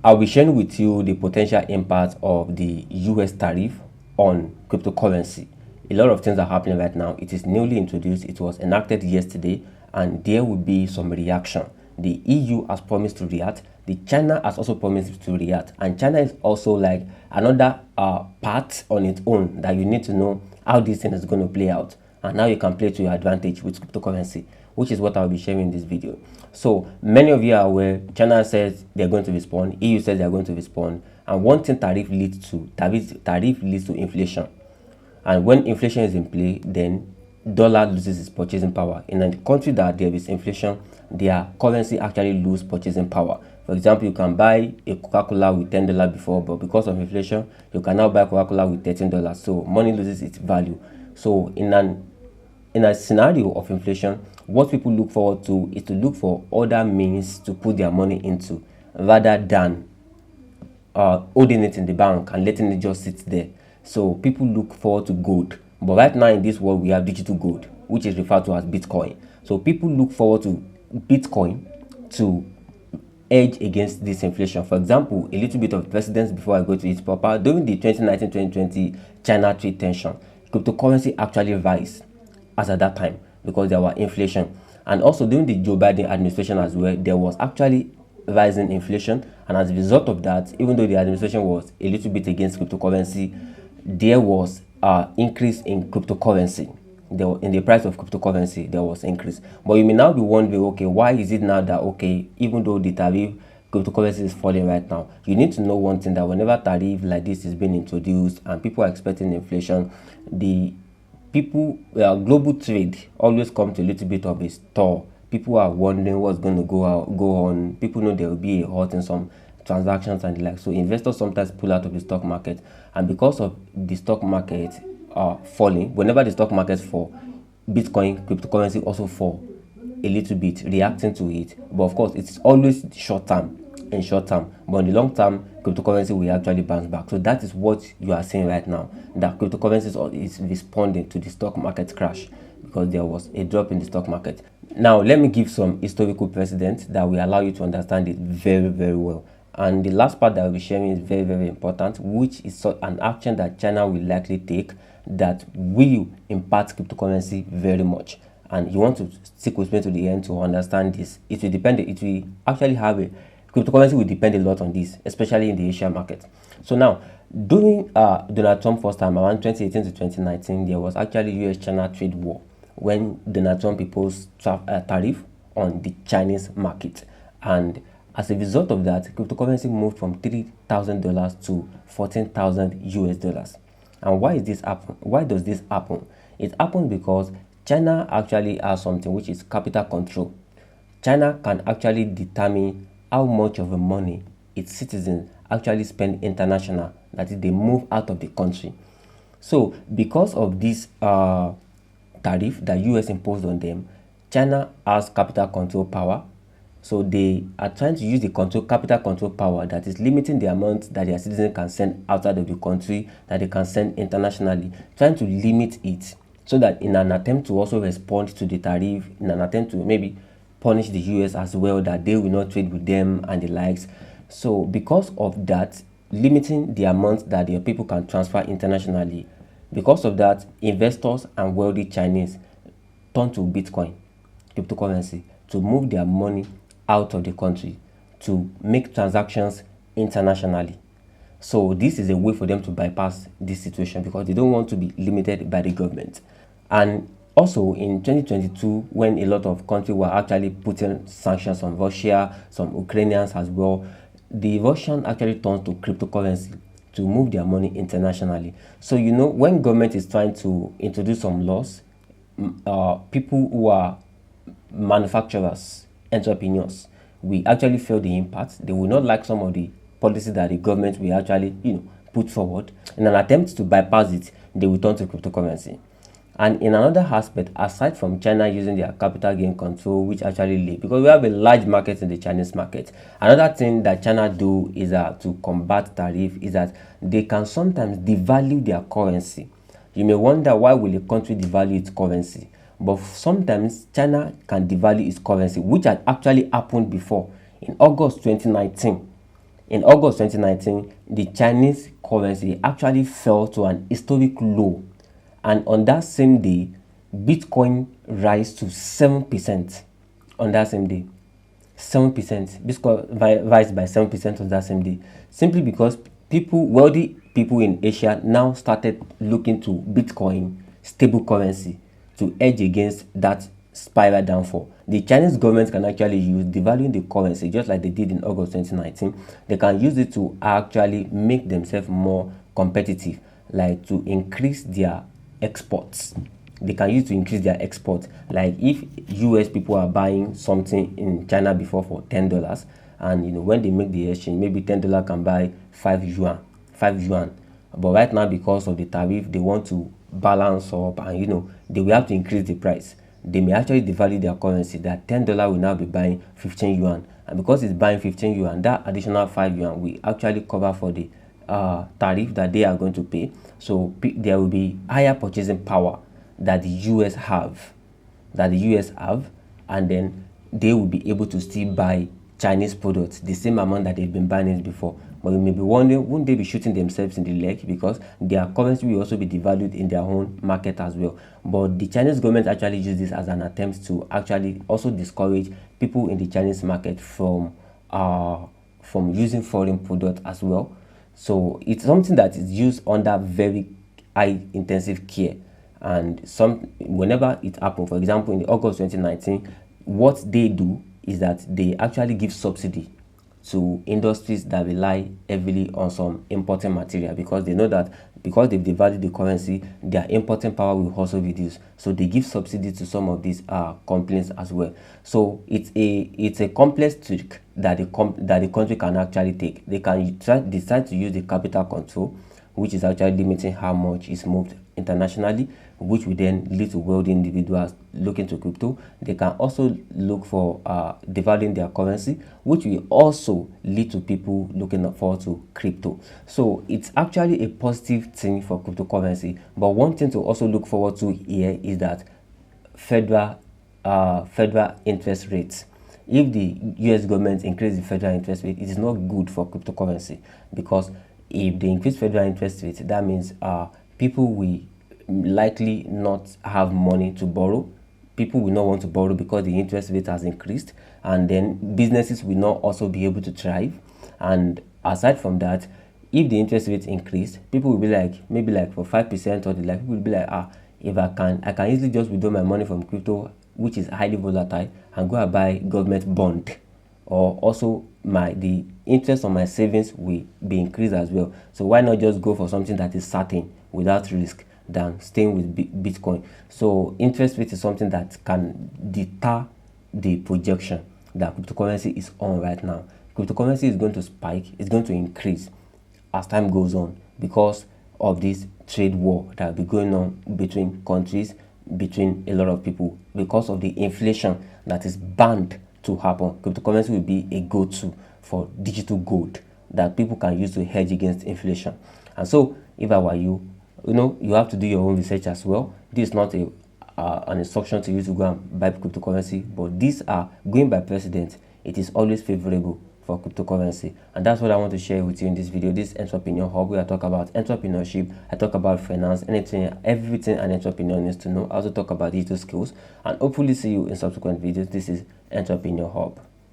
I'll be sharing with you the potential impact of the US tariff on cryptocurrency. A lot of things are happening right now. It is newly introduced. It was enacted yesterday, and there will be some reaction. The EU has promised to react. The China has also promised to react, and China is also like another part on its own that you need to know how this thing is going to play out, and now you can play to your advantage with cryptocurrency, which is what I'll be sharing in this video. So many of you are aware, China says they're going to respond, EU says they're going to respond, and one thing tariff leads to inflation. And when inflation is in play, then dollar loses its purchasing power. In a country that there is inflation, their currency actually loses purchasing power. For example, you can buy a Coca-Cola with $10 before, but because of inflation, you can now buy Coca-Cola with $13. So money loses its value. So in a scenario of inflation, what people look forward to is to look for other means to put their money into, rather than holding it in the bank and letting it just sit there. So people look forward to gold. But right now in this world, we have digital gold, which is referred to as Bitcoin. So people look forward to Bitcoin to edge against this inflation. For example, a little bit of precedence before I go to it proper. During the 2019-2020 China trade tension, cryptocurrency actually rise as at that time because there was inflation. And also during the Joe Biden administration as well, there was actually rising inflation. And as a result of that, even though the administration was a little bit against cryptocurrency, there was an increase in cryptocurrency. In the price of cryptocurrency, there was increase. But you may now be wondering, okay, why is it now that, okay, even though the tariff cryptocurrency is falling right now? You need to know one thing, that whenever tariff like this is being introduced and people are expecting inflation, the people, global trade always come to a little bit of a stall. People are wondering what's going to go on. People know there will be a halt in some transactions and the like. So investors sometimes pull out of the stock market, and because of the stock market falling, whenever the stock markets fall, Bitcoin, cryptocurrency also fall a little bit, reacting to it. But of course, it's always short term, but in the long term, cryptocurrency will actually bounce back. So that is what you are seeing right now, that cryptocurrency is responding to the stock market crash because there was a drop in the stock market. Now let me give some historical precedent that will allow you to understand it very, very well. And the last part that I'll be sharing is very, very important, which is an action that China will likely take that will impact cryptocurrency very much. And you want to stick with me to the end to understand this. It will actually have cryptocurrency will depend a lot on this, especially in the Asian market. So now, during Donald Trump first time around 2018 to 2019, there was actually US-China trade war when Donald Trump imposed tariff on the Chinese market. And as a result of that, cryptocurrency moved from $3,000 to $14,000. And why does this happen? It happens because China actually has something which is capital control. China can actually determine how much of the money its citizens actually spend international, that is, they move out of the country. So because of this tariff that US imposed on them, China has capital control power. So they are trying to use the capital control power that is limiting the amount that their citizens can send outside of the country, that they can send internationally, trying to limit it so that in an attempt to also respond to the tariff, in an attempt to maybe punish the US as well, that they will not trade with them and the likes. So because of that, limiting the amount that their people can transfer internationally, because of that, investors and wealthy Chinese turn to Bitcoin, cryptocurrency, to move their money out of the country, to make transactions internationally. So this is a way for them to bypass this situation because they don't want to be limited by the government. And also in 2022, when a lot of countries were actually putting sanctions on Russia, some Ukrainians as well, the Russian actually turned to cryptocurrency to move their money internationally. So when government is trying to introduce some laws, people who are manufacturers, entrepreneurs, we actually feel the impact. They will not like some of the policies that the government will actually put forward. In an attempt to bypass it, they will turn to cryptocurrency. And in another aspect, aside from China using their capital gain control, which actually lead, because we have a large market in the Chinese market, another thing that China do is to combat tariff is that they can sometimes devalue their currency. You may wonder, why will a country devalue its currency? But sometimes China can devalue its currency, which had actually happened before. In August 2019, in August 2019, the Chinese currency actually fell to an historic low, and on that same day, Bitcoin rise to 7% on that same day. 7%. Bitcoin rise by 7% on that same day, simply because wealthy people in Asia now started looking to Bitcoin, stable currency, to edge against that spiral downfall. The Chinese government can actually use devaluing the currency just like they did in August 2019. They can use it to actually make themselves more competitive, like to increase their exports. They can use to increase their exports. Like if US people are buying something in China before for $10, and when they make the exchange, maybe $10 can buy 5 yuan. But right now, because of the tariff, they want to balance up, and they will have to increase the price. They may actually devalue their currency. That $10 will now be buying 15 yuan, and because it's buying 15 yuan, that additional 5 yuan will actually cover for the tariff that they are going to pay. So there will be higher purchasing power that the US have, and then they will be able to still buy Chinese products the same amount that they've been buying it before. But you may be wondering, wouldn't they be shooting themselves in the leg, because their currency will also be devalued in their own market as well? But the Chinese government actually used this as an attempt to actually also discourage people in the Chinese market from using foreign products as well. So it's something that is used under very high intensive care. And whenever it happens, for example, in August 2019, what they do is that they actually give subsidy to industries that rely heavily on some importing material, because they know that because they've devalued the currency, their importing power will also reduce. So they give subsidy to some of these companies as well. So it's a complex trick that the country can actually take. They can decide to use the capital control, which is actually limiting how much is moved internationally, which will then lead to wealthy individuals looking to crypto. They can also look for devaluing their currency, which will also lead to people looking forward to crypto. So it's actually a positive thing for cryptocurrency. But one thing to also look forward to here is that federal interest rates. If the US government increases the federal interest rate, it is not good for cryptocurrency, because if they increase federal interest rates, that means people will likely not have money to borrow. People will not want to borrow because the interest rate has increased, and then businesses will not also be able to thrive. And aside from that, if the interest rate increase, people will be like, maybe like for 5%, or people will be like, if I can easily just withdraw my money from crypto, which is highly volatile, and go and buy government bond, or also the interest on my savings will be increased as well. So why not just go for something that is certain without risk than staying with Bitcoin? So interest rate is something that can deter the projection that cryptocurrency is on right now. Cryptocurrency is going to spike, it's going to increase as time goes on, because of this trade war that will be going on between countries, between a lot of people, because of the inflation that is bound to happen. Cryptocurrency will be a go-to for digital gold that people can use to hedge against inflation. And so if I were you, you have to do your own research as well. This is not an instruction to you to go and buy cryptocurrency, but these are going by precedent. It is always favorable for cryptocurrency, and that's what I want to share with you in this video. This entrepreneur hub, where I talk about entrepreneurship, I talk about finance, everything an entrepreneur needs to know. I also talk about digital skills, and hopefully see you in subsequent videos. This is Entrepreneur Hub.